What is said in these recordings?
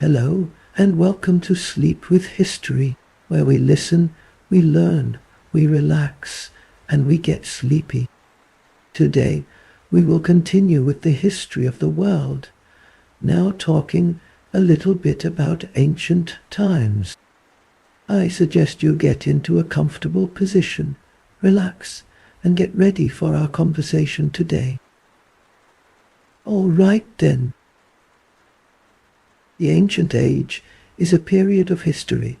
Hello, and welcome to Sleep with History, where we listen, we learn, we relax, and we get sleepy. Today, we will continue with the history of the world, now talking a little bit about ancient times. I suggest you get into a comfortable position, relax, and get ready for our conversation today. All right then. The Ancient Age is a period of history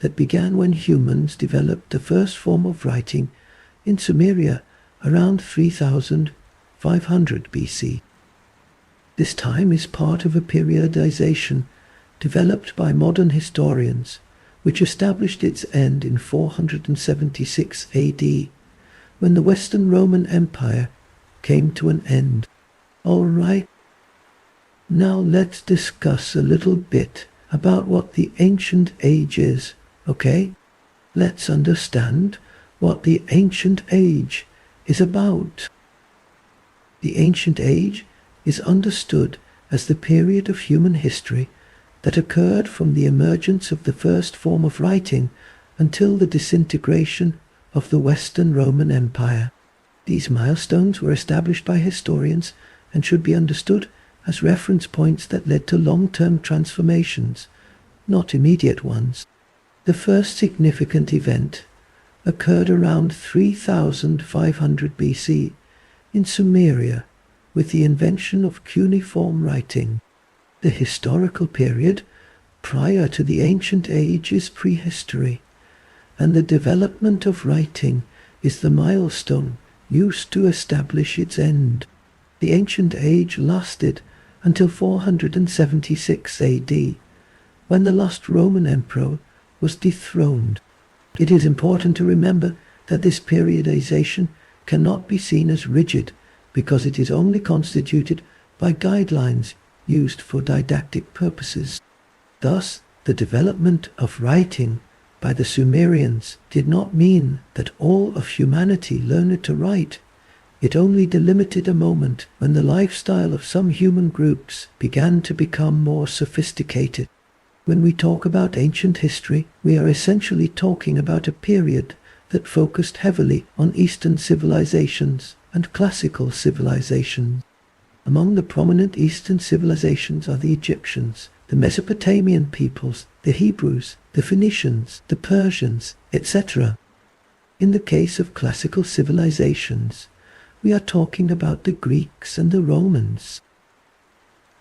that began when humans developed the first form of writing in Sumeria around 3500 BC. This time is part of a periodization developed by modern historians, which established its end in 476 AD, when the Western Roman Empire came to an end. All right. Now let's discuss a little bit about what the Ancient Age is, okay? Let's understand what the Ancient Age is about. The Ancient Age is understood as the period of human history that occurred from the emergence of the first form of writing until the disintegration of the Western Roman Empire. These milestones were established by historians and should be understood as reference points that led to long-term transformations, not immediate ones. The first significant event occurred around 3500 BC in Sumeria with the invention of cuneiform writing. The historical period prior to the Ancient Age is prehistory, and the development of writing is the milestone used to establish its end. The Ancient Age lasted until 476 AD, when the last Roman emperor was dethroned. It is important to remember that this periodization cannot be seen as rigid because it is only constituted by guidelines used for didactic purposes. Thus, the development of writing by the Sumerians did not mean that all of humanity learned to write. It only delimited a moment when the lifestyle of some human groups began to become more sophisticated. When we talk about ancient history, we are essentially talking about a period that focused heavily on Eastern civilizations and classical civilizations. Among the prominent Eastern civilizations are the Egyptians, the Mesopotamian peoples, the Hebrews, the Phoenicians, the Persians, etc. In the case of classical civilizations, we are talking about the Greeks and the Romans.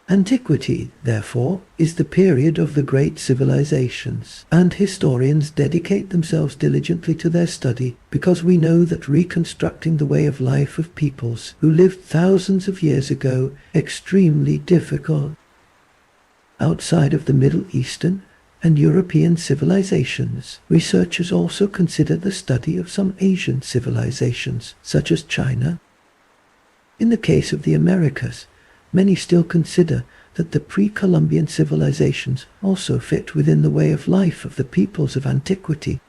Antiquity, therefore, is the period of the great civilizations, and historians dedicate themselves diligently to their study because we know that reconstructing the way of life of peoples who lived thousands of years ago is extremely difficult. Outside of the Middle Eastern and European civilizations, researchers also consider the study of some Asian civilizations, such as China. In the case of the Americas, many still consider that the pre-Columbian civilizations also fit within the way of life of the peoples of antiquity.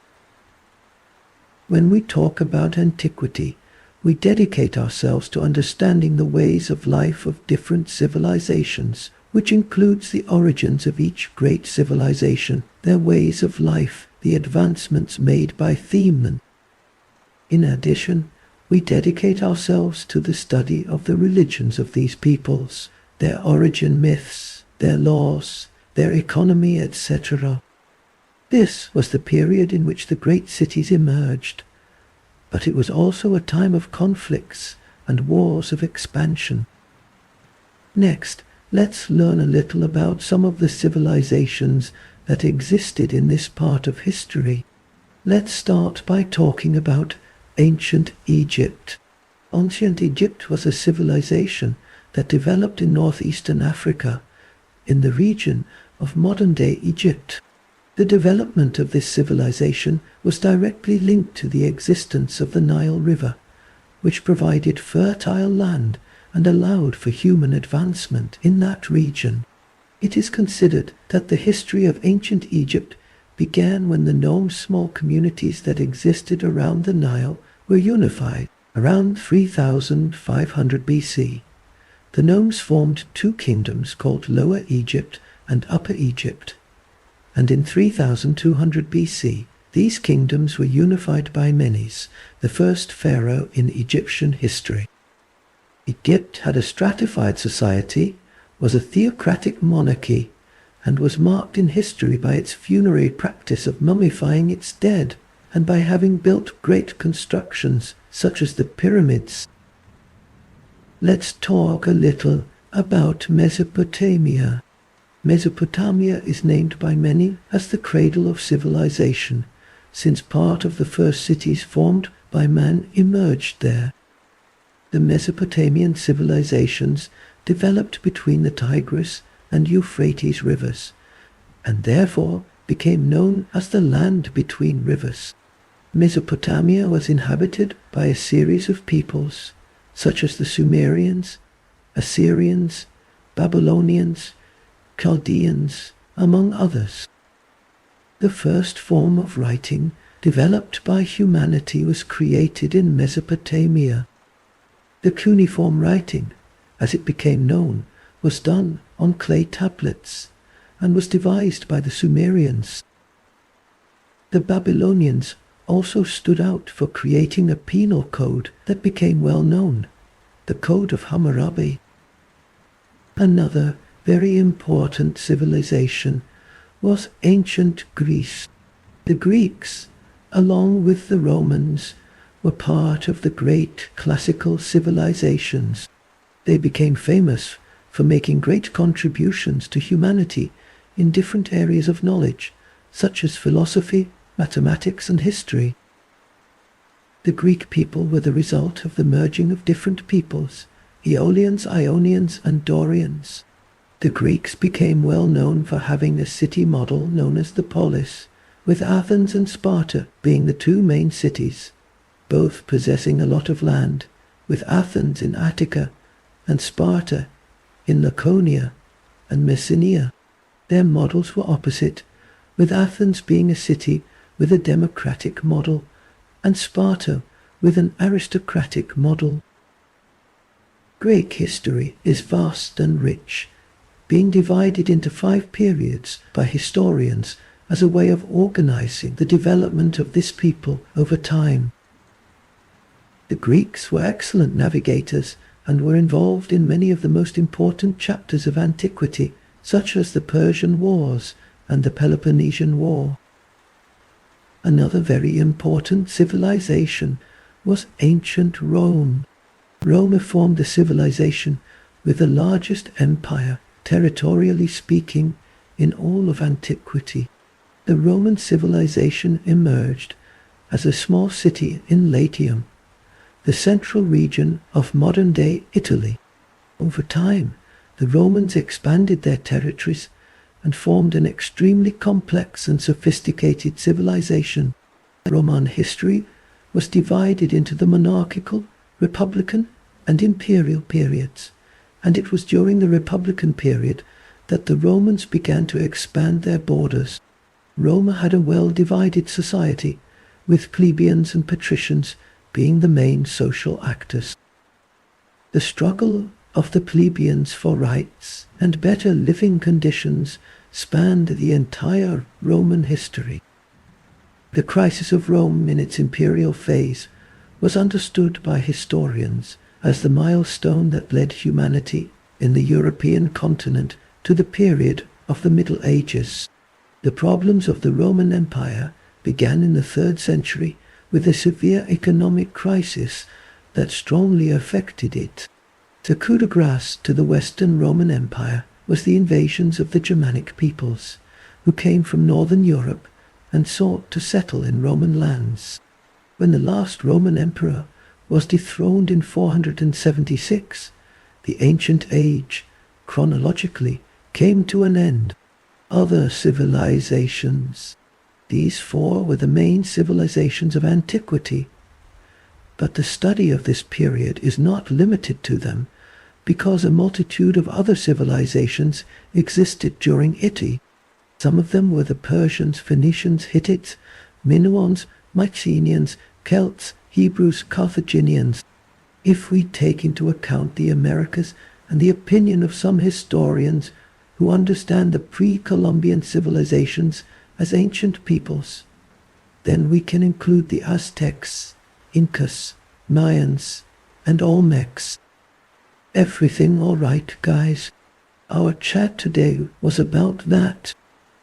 When we talk about antiquity, we dedicate ourselves to understanding the ways of life of different civilizations, which includes the origins of each great civilization, their ways of life, the advancements made by them. In addition, we dedicate ourselves to the study of the religions of these peoples, their origin myths, their laws, their economy, etc. This was the period in which the great cities emerged, but it was also a time of conflicts and wars of expansion. Next, let's learn a little about some of the civilizations that existed in this part of history. Let's start by talking about Ancient Egypt. Ancient Egypt was a civilization that developed in northeastern Africa, in the region of modern-day Egypt. The development of this civilization was directly linked to the existence of the Nile River, which provided fertile land and allowed for human advancement in that region. It is considered that the history of ancient Egypt began when the known small communities that existed around the Nile were unified around 3500 BC. The Nomes formed two kingdoms called Lower Egypt and Upper Egypt. And in 3200 BC, these kingdoms were unified by Menes, the first pharaoh in Egyptian history. Egypt had a stratified society, was a theocratic monarchy, and was marked in history by its funerary practice of mummifying its dead, and by having built great constructions such as the pyramids. Let's talk a little about Mesopotamia. Mesopotamia is named by many as the cradle of civilization, since part of the first cities formed by man emerged there. The Mesopotamian civilizations developed between the Tigris and Euphrates rivers, and therefore became known as the land between rivers. Mesopotamia was inhabited by a series of peoples, such as the Sumerians, Assyrians, Babylonians, Chaldeans, among others. The first form of writing developed by humanity was created in Mesopotamia. The cuneiform writing, as it became known, was done on clay tablets and was devised by the Sumerians. The Babylonians also stood out for creating a penal code that became well known, the Code of Hammurabi. Another very important civilization was ancient Greece. The Greeks, along with the Romans, were part of the great classical civilizations. They became famous for making great contributions to humanity in different areas of knowledge, such as philosophy, mathematics, and history. The Greek people were the result of the merging of different peoples, Aeolians, Ionians, and Dorians. The Greeks became well known for having a city model known as the polis, with Athens and Sparta being the two main cities, both possessing a lot of land, with Athens in Attica and Sparta in Laconia and Messenia. Their models were opposite, with Athens being a city with a democratic model and Sparta with an aristocratic model. Greek history is vast and rich, being divided into 5 periods by historians as a way of organizing the development of this people over time. The Greeks were excellent navigators and were involved in many of the most important chapters of antiquity, such as the Persian Wars and the Peloponnesian War. Another very important civilization was ancient Rome. Rome formed a civilization with the largest empire, territorially speaking, in all of antiquity. The Roman civilization emerged as a small city in Latium, the central region of modern-day Italy. Over time, the Romans expanded their territories and formed an extremely complex and sophisticated civilization. Roman history was divided into the monarchical, republican, and imperial periods, and it was during the republican period that the Romans began to expand their borders. Rome had a well-divided society, with plebeians and patricians being the main social actors. The struggle of the plebeians for rights and better living conditions spanned the entire Roman history. The crisis of Rome in its imperial phase was understood by historians as the milestone that led humanity in the European continent to the period of the Middle Ages. The problems of the Roman Empire began in the 3rd century with a severe economic crisis that strongly affected it. The coup de grace to the Western Roman Empire was the invasions of the Germanic peoples, who came from northern Europe and sought to settle in Roman lands. When the last Roman emperor was dethroned in 476, the ancient age, chronologically, came to an end. Other civilizations. These 4 were the main civilizations of antiquity, but the study of this period is not limited to them, because a multitude of other civilizations existed during it. Some of them were the Persians, Phoenicians, Hittites, Minoans, Mycenaeans, Celts, Hebrews, Carthaginians. If we take into account the Americas and the opinion of some historians who understand the pre-Columbian civilizations as ancient peoples. Then we can include the Aztecs, Incas, Mayans, and Olmecs. Everything all right, guys? Our chat today was about that.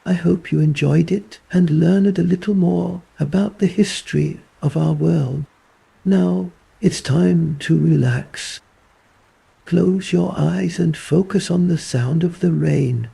I hope you enjoyed it and learned a little more about the history of our world. Now it's time to relax. Close your eyes and focus on the sound of the rain